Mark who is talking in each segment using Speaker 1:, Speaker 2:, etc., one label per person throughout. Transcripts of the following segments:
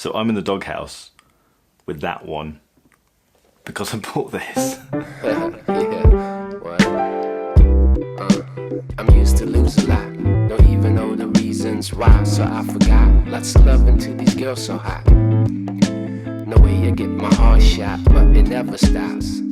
Speaker 1: So I'm in the doghouse with that one because I bought this.
Speaker 2: Yeah, what? I'm used to lose a lot. Don't even know the reasons why, so I forgot. Lots of love into these girls so hot. No way I get my heart shot, but it never stops.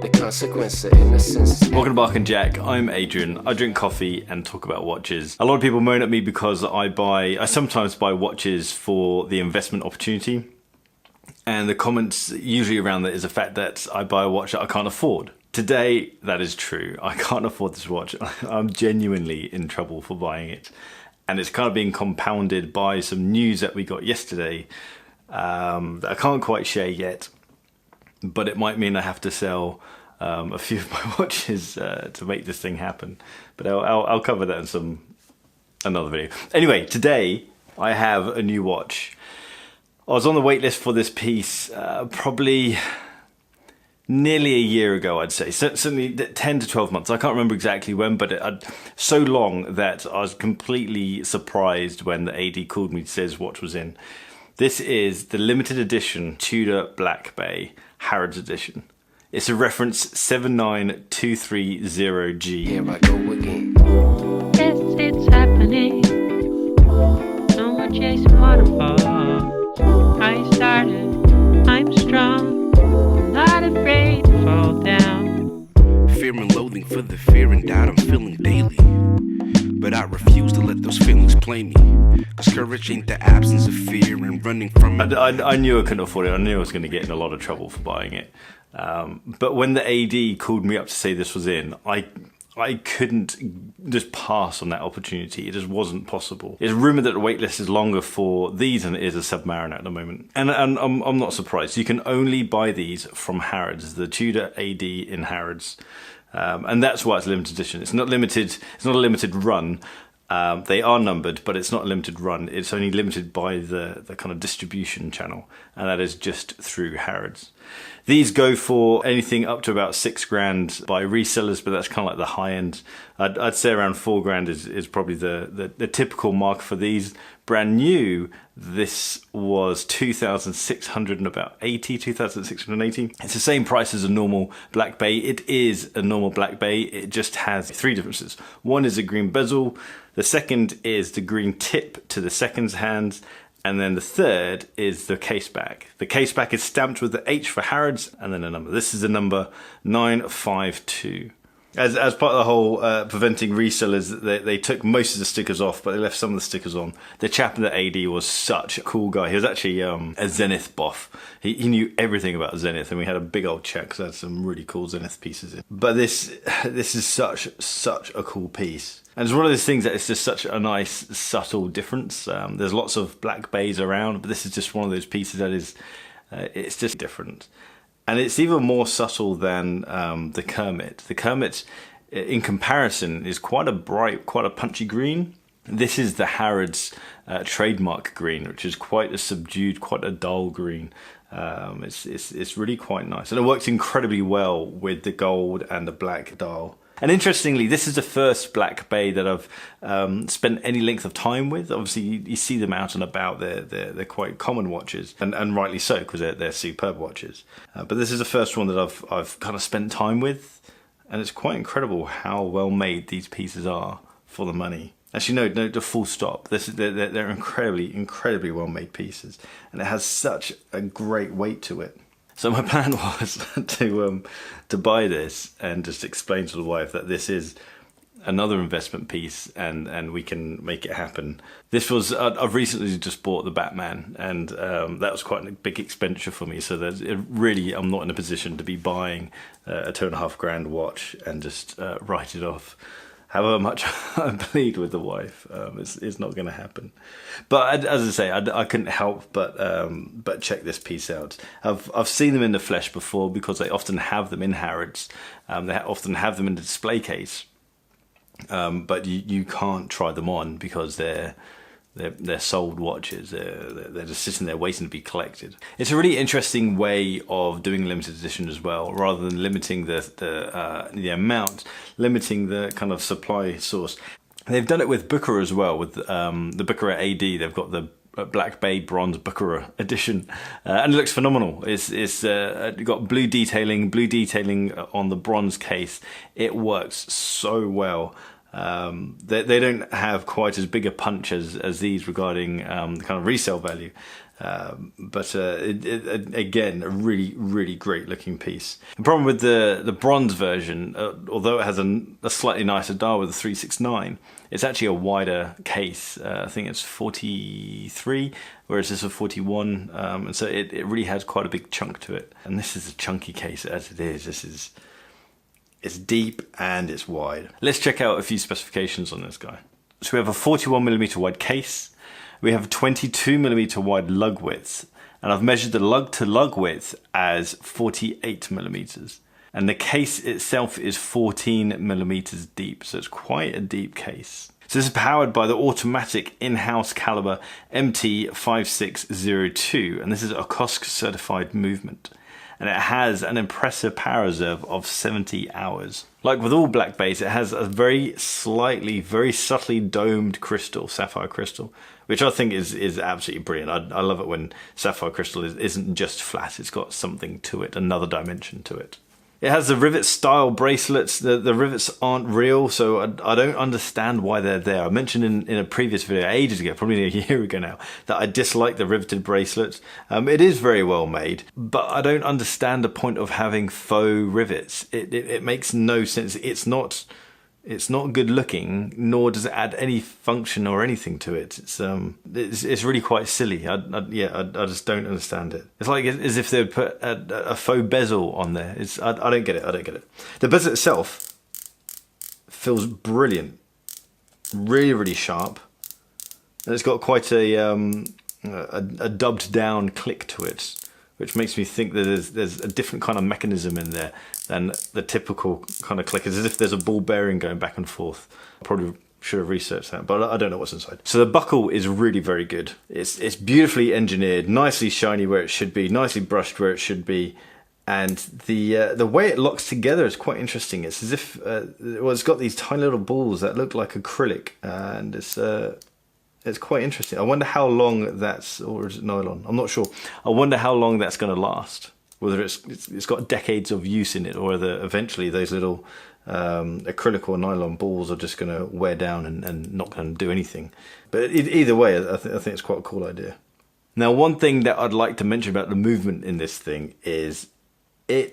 Speaker 2: The consequence of innocence is
Speaker 1: Welcome to Bark and Jack. I'm Adrian. I drink coffee and talk about watches. A lot of people moan at me because I sometimes buy watches for the investment opportunity. And the comments usually around that is the fact that I buy a watch that I can't afford. Today, that is true. I can't afford this watch. I'm genuinely in trouble for buying it. And it's kind of being compounded by some news that we got yesterday that I can't quite share yet. But it might mean I have to sell a few of my watches to make this thing happen. But I'll cover that in another video. Anyway, today I have a new watch. I was on the wait list for this piece probably nearly a year ago, I'd say. Certainly 10 to 12 months. I can't remember exactly when, but so long that I was completely surprised when the AD called me to say his watch was in. This is the limited edition Tudor Black Bay Harrods Edition. It's a reference 79230G.
Speaker 2: here I go again.
Speaker 3: Yes, it's happening. No more chasing waterfalls. I started. I'm strong. Not afraid to fall down.
Speaker 4: Fear and loathing for the fear and doubt I'm feeling daily. But I refuse to let those feelings play me. Cause courage ain't the absence of fear and running from it.
Speaker 1: I knew I couldn't afford it. I knew I was going to get in a lot of trouble for buying it. But when the AD called me up to say this was in, I couldn't just pass on that opportunity. It just wasn't possible. It's rumoured that the waitlist is longer for these than it is a Submariner at the moment. And I'm not surprised. You can only buy these from Harrods, the Tudor AD in Harrods. And that's why it's limited edition. It's not limited. It's not a limited run. They are numbered, but it's not a limited run. It's only limited by the kind of distribution channel, and that is just through Harrods. These go for anything up to about $6,000 by resellers, but that's kind of like the high end. I'd say around $4,000 is probably the typical mark for these. Brand new, this was 2,680. It's the same price as a normal Black Bay. It is a normal Black Bay. It just has three differences. One is a green bezel. The second is the green tip to the second's hand. And then the third is the case back. The case back is stamped with the H for Harrods and then a number. This is the number 952. As part of the whole preventing resellers, they took most of the stickers off, but they left some of the stickers on. The chap in the AD was such a cool guy. He was actually a Zenith buff. He knew everything about Zenith, and we had a big old chat because I had some really cool Zenith pieces in. But this is such a cool piece. And it's one of those things that it's just such a nice, subtle difference. There's lots of Black Bays around, but this is just one of those pieces that is, it's just different. And it's even more subtle than the Kermit. The Kermit, in comparison, is quite a bright, quite a punchy green. This is the Harrods trademark green, which is quite a subdued, quite a dull green. It's really quite nice. And it works incredibly well with the gold and the black dial. And interestingly, this is the first Black Bay that I've spent any length of time with. Obviously, you see them out and about. They're quite common watches, and rightly so, because they're superb watches. But this is the first one that I've kind of spent time with, and it's quite incredible how well made these pieces are for the money. Actually, no, the full stop. They're incredibly well made pieces, and it has such a great weight to it. So my plan was to buy this and just explain to the wife that this is another investment piece and we can make it happen. This was, I've recently just bought the Batman, and that was quite a big expenditure for me. So I'm not in a position to be buying a $2,500 watch and just write it off. However much I plead with the wife, it's not going to happen. But as I say, I couldn't help but check this piece out. I've seen them in the flesh before because they often have them in Harrods. They often have them in the display case, but you can't try them on because they're sold watches. They're just sitting there waiting to be collected. It's a really interesting way of doing limited edition as well, rather than limiting the amount, limiting the kind of supply source. They've done it with Booker as well, with the Booker AD. They've got the Black Bay Bronze Baccarat edition, and it looks phenomenal. It's got blue detailing on the bronze case. It works so well. They don't have quite as big a punch as these regarding the kind of resale value. But again, a really great looking piece. The problem with the bronze version, although it has a slightly nicer dial with a 369, it's actually a wider case. I think it's 43, whereas this is 41, and so it really has quite a big chunk to it. And this is a chunky case as it is. It's deep and it's wide. Let's check out a few specifications on this guy. So we have a 41mm wide case. We have a 22mm wide lug width, and I've measured the lug to lug width as 48mm. And the case itself is 14mm deep, so it's quite a deep case. So this is powered by the automatic in-house caliber MT5602, and this is a COSC certified movement. And it has an impressive power reserve of 70 hours. Like with all Black Bays, it has a very subtly domed crystal, sapphire crystal, which I think is absolutely brilliant. I love it when sapphire crystal isn't just flat, it's got something to it, another dimension to it. It has the rivet style bracelets. The rivets aren't real, so I don't understand why they're there. I mentioned in a previous video ages ago, probably a year ago now, that I dislike the riveted bracelets. It is very well made, but I don't understand the point of having faux rivets. It makes no sense. It's not good looking, nor does it add any function or anything to it. It's really quite silly. I just don't understand it. It's like as if they'd put a faux bezel on there. I don't get it. The bezel itself feels brilliant, really sharp, and it's got quite a dubbed down click to it, which makes me think that there's a different kind of mechanism in there than the typical kind of click. It's as if there's a ball bearing going back and forth. I probably should have researched that, but I don't know what's inside. So the buckle is really very good. It's beautifully engineered, nicely shiny where it should be, nicely brushed where it should be, and the way it locks together is quite interesting. It's as if it's got these tiny little balls that look like acrylic, and it's quite interesting. I wonder how long that's, or is it nylon? I'm not sure. I wonder how long that's going to last. Whether it's got decades of use in it, or whether eventually those little acrylic or nylon balls are just going to wear down and not going to do anything. But either way, I think it's quite a cool idea. Now, one thing that I'd like to mention about the movement in this thing is I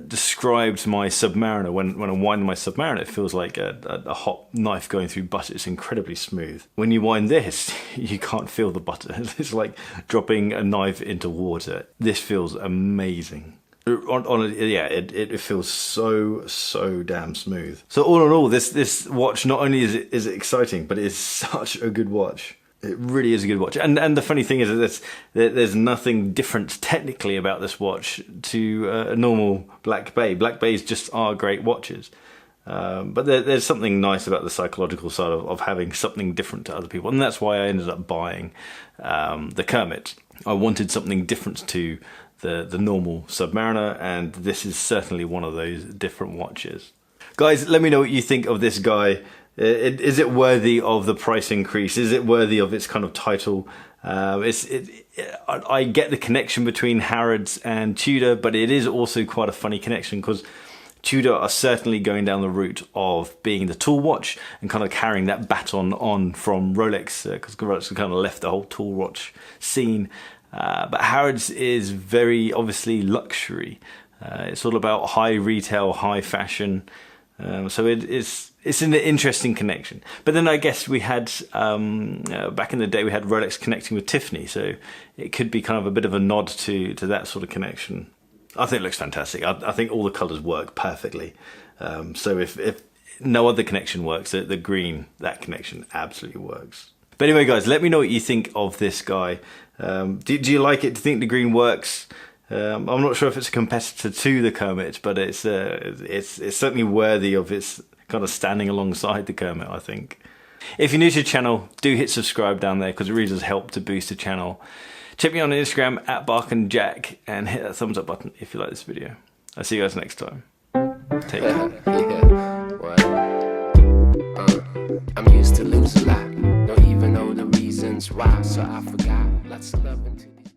Speaker 1: described my Submariner, when I wind my Submariner, it feels like a hot knife going through butter. It's incredibly smooth. When you wind this, you can't feel the butter. It's like dropping a knife into water. This feels amazing. It feels so damn smooth. So all in all, this watch, not only is it exciting, but it is such a good watch. It really is a good watch, and the funny thing is that there's nothing different technically about this watch to a normal Black Bay. Black Bays just are great watches, but there's something nice about the psychological side of having something different to other people, and that's why I ended up buying the Kermit. I wanted something different to the normal Submariner, and this is certainly one of those different watches. Guys, let me know what you think of this guy. Is it worthy of the price increase? Is it worthy of its kind of title? I get the connection between Harrods and Tudor, but it is also quite a funny connection because Tudor are certainly going down the route of being the tool watch and kind of carrying that baton on from Rolex, because Rolex have kind of left the whole tool watch scene. But Harrods is very obviously luxury. It's all about high retail, high fashion. So it's an interesting connection. But then I guess we had, back in the day, we had Rolex connecting with Tiffany. So it could be kind of a bit of a nod to that sort of connection. I think it looks fantastic. I think all the colours work perfectly. So if no other connection works, the green, that connection absolutely works. But anyway, guys, let me know what you think of this guy. Do you like it? Do you think the green works? I'm not sure if it's a competitor to the Kermit, but it's certainly worthy of its kind of standing alongside the Kermit, I think. If you're new to the channel, do hit subscribe down there because it really does help to boost the channel. Check me on Instagram at BarkandJack and hit that thumbs up button if you like this video. I'll see you guys next time. Take care.
Speaker 2: I'm used to lose a lot, don't even know the reason. reasons why. So I forgot. Let's love into